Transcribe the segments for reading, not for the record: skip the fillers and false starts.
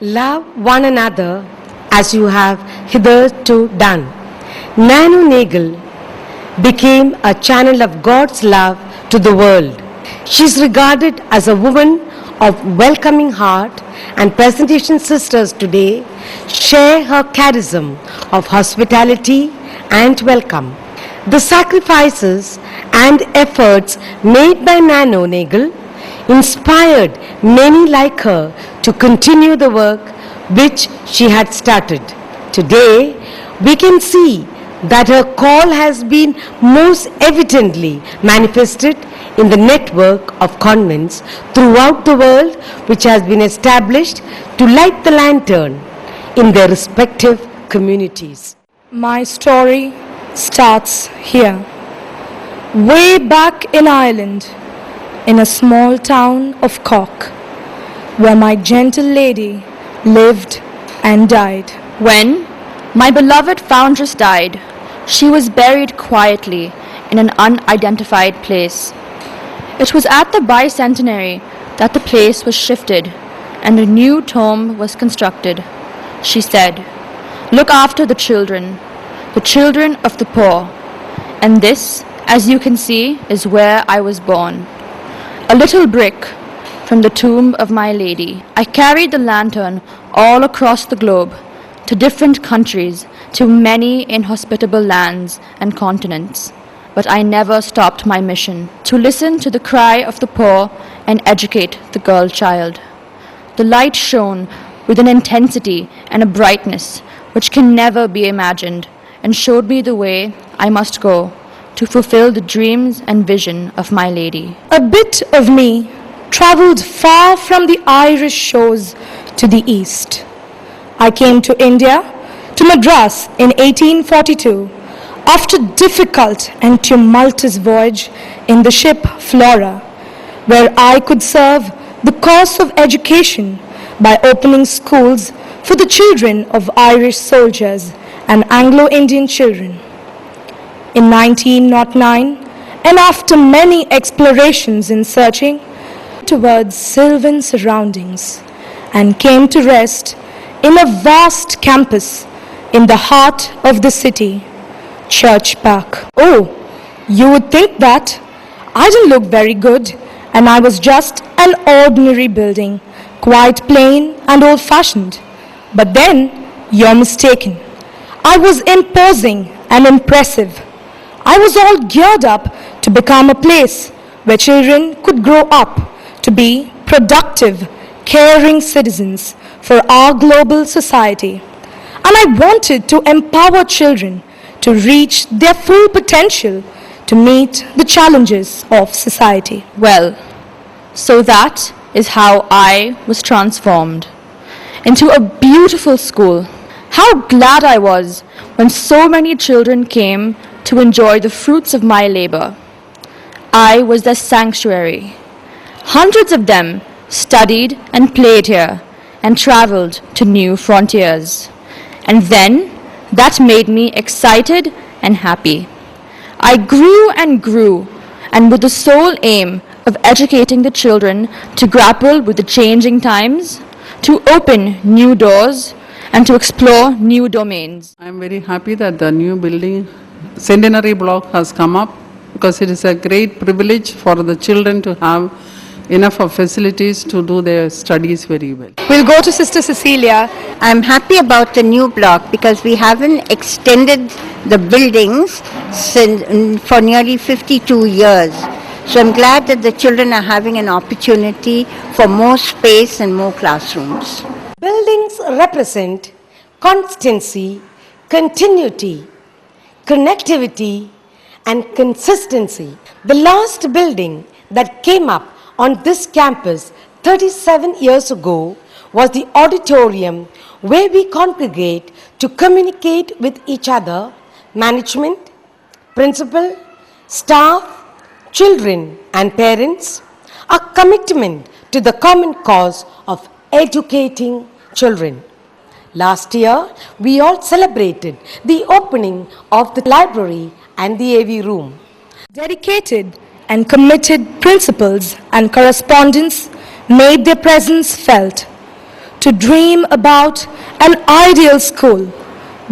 Love one another as you have hitherto done. Nano Nagel became a channel of God's love to the world. She is regarded as a woman of welcoming heart, and presentation sisters today share her charism of hospitality and welcome. The sacrifices and efforts made by Nano Nagel inspired many like her to continue the work which she had started. Today, we can see that her call has been most evidently manifested in the network of convents throughout the world which has been established to light the lantern in their respective communities. My story starts here. Way back in Ireland, in a small town of Cork, where my gentle lady lived and died. When my beloved foundress died, she was buried quietly in an unidentified place. It was at the bicentenary that the place was shifted and a new tomb was constructed. She said, "Look after the children of the poor." And this, as you can see, is where I was born. A little brick from the tomb of my lady. I carried the lantern all across the globe, to different countries, to many inhospitable lands and continents. But I never stopped my mission, to listen to the cry of the poor and educate the girl child. The light shone with an intensity and a brightness which can never be imagined, and showed me the way I must go to fulfill the dreams and vision of my lady. A bit of me traveled far from the Irish shores to the east. I came to India, to Madras in 1842, after difficult and tumultuous voyage in the ship Flora, where I could serve the cause of education by opening schools for the children of Irish soldiers and Anglo-Indian children. In 1909, and after many explorations and searching towards sylvan surroundings, and came to rest in a vast campus in the heart of the city, Church Park. Oh, you would think that I didn't look very good and I was just an ordinary building, quite plain and old-fashioned. But then you're mistaken. I was imposing and impressive. I was all geared up to become a place where children could grow up to be productive, caring citizens for our global society. And I wanted to empower children to reach their full potential to meet the challenges of society. Well, so that is how I was transformed into a beautiful school. How glad I was when so many children came to enjoy the fruits of my labor. I was their sanctuary. Hundreds of them studied and played here and traveled to new frontiers. And then that made me excited and happy. I grew and with the sole aim of educating the children to grapple with the changing times, to open new doors, and to explore new domains. I am very happy that the new building, Centenary block, has come up, because it is a great privilege for the children to have enough of facilities to do their studies very well. We'll go to Sister Cecilia. I'm happy about the new block because we haven't extended the buildings for nearly 52 years. So I'm glad that the children are having an opportunity for more space and more classrooms. Buildings represent constancy, continuity, connectivity, and consistency. The last building that came up on this campus 37 years ago was the auditorium where we congregate to communicate with each other, management, principal, staff, children and parents, a commitment to the common cause of educating children. Last year, we all celebrated the opening of the library and the AV room. Dedicated and committed principals and correspondents made their presence felt. to dream about an ideal school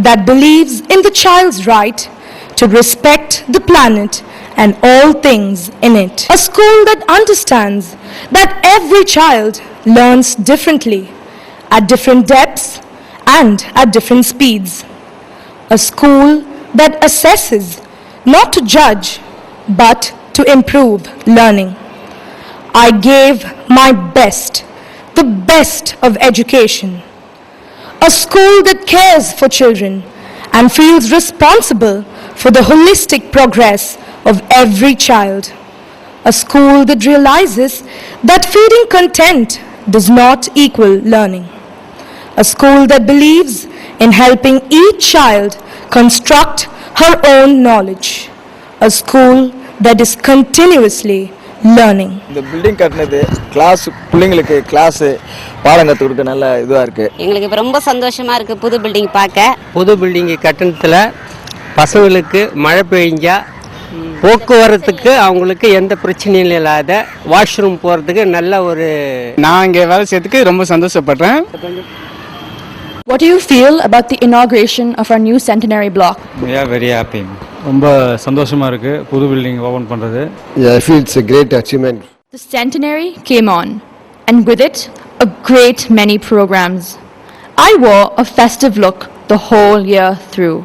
that believes in the child's right to respect the planet and all things in it. A school that understands that every child learns differently, at different depths and at different speeds. A school that assesses not to judge but to improve learning. I gave my best, the best of education. A school that cares for children and feels responsible for the holistic progress of every child. A school that realizes that feeding content does not equal learning. A school that believes in helping each child construct her own knowledge. A school that is continuously learning. இந்த building கட்டினது class பிள்ளைங்களுக்கு class பாடம் கற்றுக் கொடுக்க நல்ல இதுவாக இருக்குது. எங்களுக்கு இப்போ ரொம்ப சந்தோஷமாக இருக்குது புது பில்டிங் பார்க்க. புது பில்டிங் கட்டணத்தில் பசங்களுக்கு மழை பெய்ஞ்சா போக்குவரத்துக்கு அவங்களுக்கு எந்த பிரச்சனையும் இல்லாத வாஷ்ரூம் போகிறதுக்கு நல்ல ஒரு நான் இங்கே வேலை செய்யறதுக்கு ரொம்ப சந்தோஷப்படுறேன். What do you feel about the inauguration of our new centenary block? We are very happy. ரொம்ப சந்தோஷமா இருக்கு புது பில்டிங் ஓபன் பண்றது. Yeah, I feel it's a great achievement. The centenary came on, and with it, a great many programs. I wore a festive look the whole year through.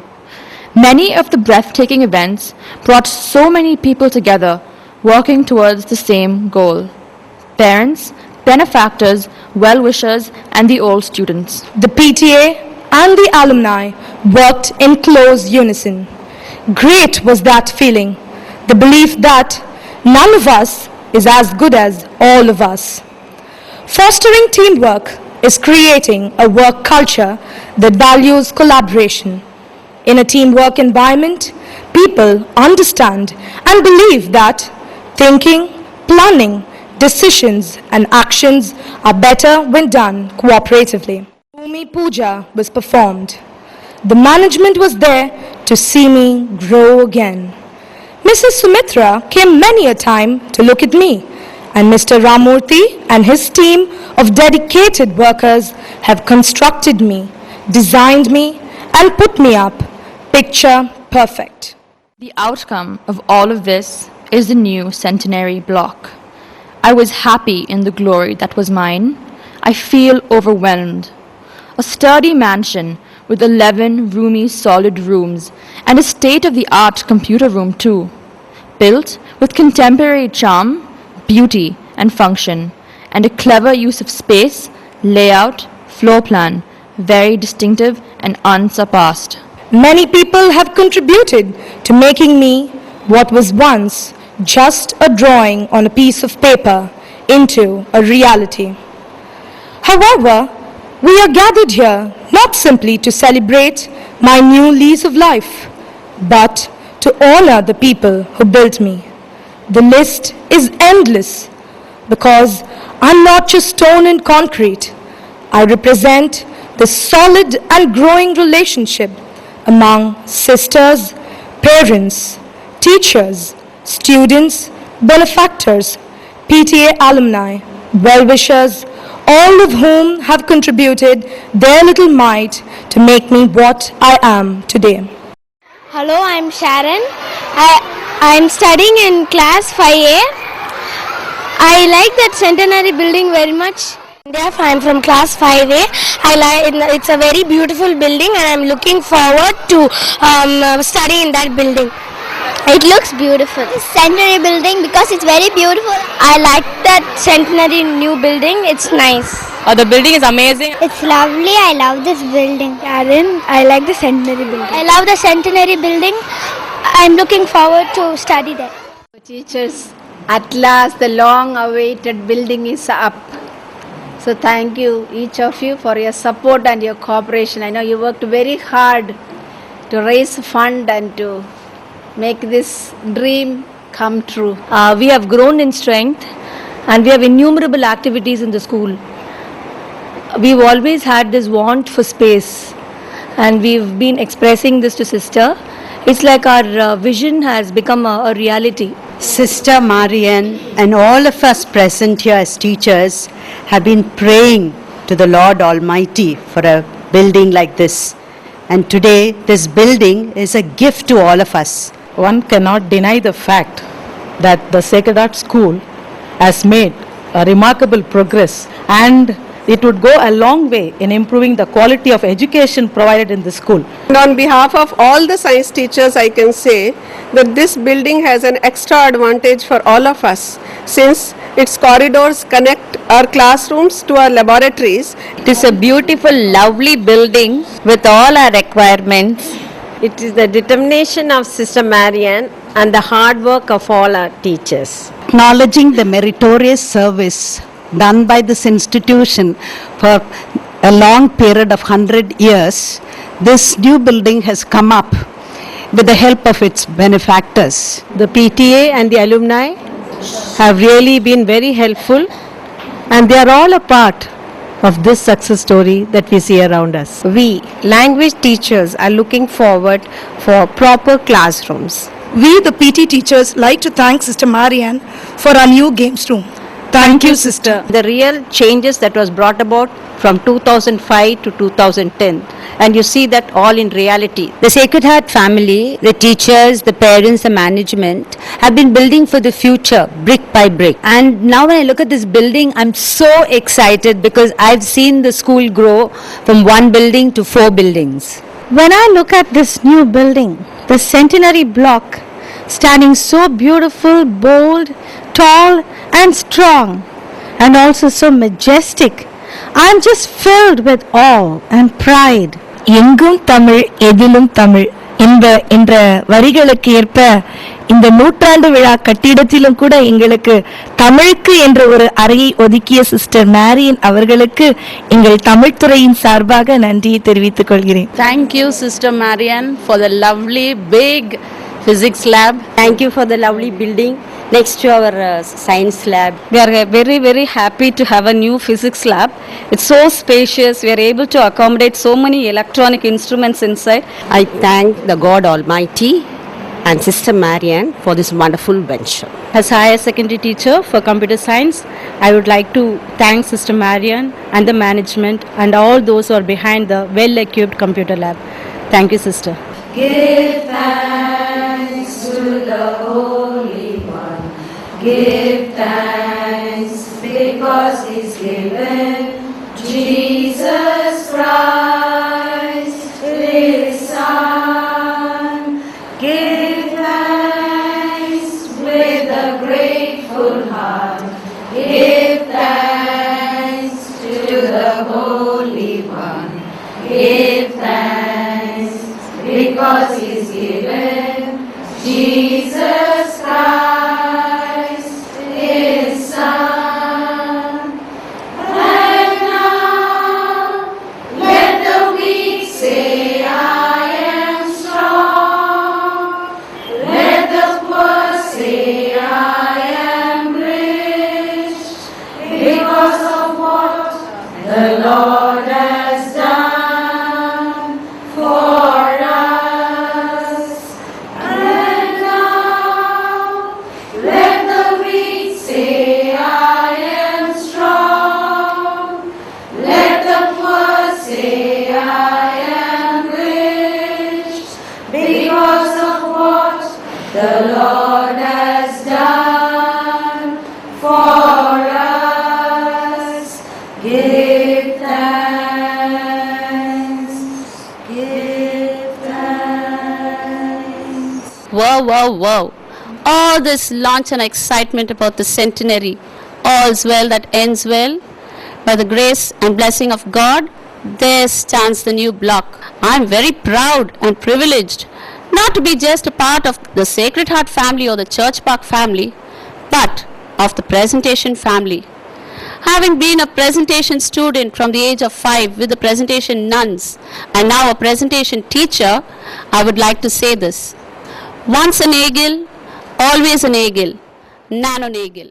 Many of the breathtaking events brought so many people together, working towards the same goal. Parents, benefactors, well-wishers, and the old students. The PTA and the alumni worked in close unison. Great was that feeling, the belief that none of us is as good as all of us. Fostering teamwork is creating a work culture that values collaboration. In a teamwork environment, people understand and believe that thinking, planning, decisions and actions are better when done cooperatively. Bhumi Puja was performed. The management was there to see me grow again. Mrs. Sumitra came many a time to look at me, and Mr. Ramurthy and his team of dedicated workers have constructed me, designed me, and put me up picture perfect. The outcome of all of this is the new centenary block. I was happy in the glory that was mine. I feel overwhelmed. A sturdy mansion with 11 roomy solid rooms and a state-of-the-art computer room too, built with contemporary charm, beauty and function, and a clever use of space, layout, floor plan, very distinctive and unsurpassed. Many people have contributed to making me what was once just a drawing on a piece of paper into a reality. However, we are gathered here not simply to celebrate my new lease of life, but to honor the people who built me. The list is endless because I'm not just stone and concrete. I represent the solid and growing relationship among sisters, parents, teachers, students, benefactors, PTA alumni, well-wishers, all of whom have contributed their little mite to make me what I am today. Hello, I'm Sharon. I'm studying in class 5A. I like that centenary building very much. Therefore, I'm from class 5A. It's a very beautiful building and I'm looking forward to study in that building. It looks beautiful. Centenary building because it's very beautiful. I like that centenary new building. It's nice. The building is amazing. It's lovely. I love this building. Karen, I like the centenary building. I love the centenary building. I'm looking forward to study there. Teachers, at last the long-awaited building is up. So thank you, each of you, for your support and your cooperation. I know you worked very hard to raise fund and to make this dream come true. We have grown in strength and we have innumerable activities in the school. We've always had this want for space and we've been expressing this to sister. It's like our vision has become a reality. Sister Marian and all of us present here as teachers have been praying to the Lord Almighty for a building like this. And today, this building is a gift to all of us. One cannot deny the fact that the Sacred Heart School has made a remarkable progress, and it would go a long way in improving the quality of education provided in the school. And on behalf of all the science teachers, I can say that this building has an extra advantage for all of us, since its corridors connect our classrooms to our laboratories. It is a beautiful, lovely building with all our requirements. It is the determination of Sister Marian and the hard work of all our teachers. Acknowledging the meritorious service done by this institution for a long period of 100 years, this new building has come up with the help of its benefactors. The PTA and the alumni have really been very helpful, and they are all a part of this success story that we see around us. We, language teachers, are looking forward for proper classrooms. We, the PT teachers, like to thank Sister Marian for our new games room. Thank you, sister. The real changes that was brought about from 2005 to 2010, and you see that all in reality. The Sacred Heart family, the teachers, the parents, the management have been building for the future brick by brick. And now when I look at this building, I'm so excited because I've seen the school grow from one building to 4 buildings. When I look at this new building, the Centenary block, standing so beautiful, bold, tall and strong, and also so majestic, I'm just filled with awe and pride. எங்கும் தமிழ் எதிலும் தமிழ் என்ற வரிகளுக்கு ஏற்ப இந்த நூற்றாண்டு விழா கட்டிடத்திலும் கூட எங்களுக்கு தமிழுக்கு என்ற ஒரு அறையை ஒதுக்கிய சிஸ்டர் மேரியன் அவர்களுக்கு எங்கள் தமிழ்துறையின் சார்பாக நன்றியை தெரிவித்துக் கொள்கிறேன். Thank you, Sister Marian, for the lovely big physics lab. Thank you for the lovely building next to our science lab. We are very, very happy to have a new physics lab. It's so spacious. We are able to accommodate so many electronic instruments inside. I thank the God Almighty and Sister Marian for this wonderful venture. As higher secondary teacher for computer science, I would like to thank Sister Marian and the management and all those who are behind the well-equipped computer lab. Thank you, sister. Give thanks to the Holy One. Give thanks because He's given Jesus Christ, His Son. Give thanks with a grateful heart. Give thanks to the Holy One. Give thanks because He's given Jesus Christ, His Son. And now let the weak say, I am strong. Let the poor say, I am rich, because of what the Lord has done for us. And now let the weak say, I am strong. Let the poor say, I am rich, because of what the Lord has done for us. Give thanks, give thanks. Wow, wow, wow. All this launch and excitement about the centenary, all's well that ends well. By the grace and blessing of God, there stands the new block. I'm very proud and privileged not to be just a part of the Sacred Heart family or the Church Park family, but of the presentation family. Having been a presentation student from the age of 5 with the presentation nuns and now a presentation teacher, I would like to say this. Once an eagle, always an eagle, nano eagle.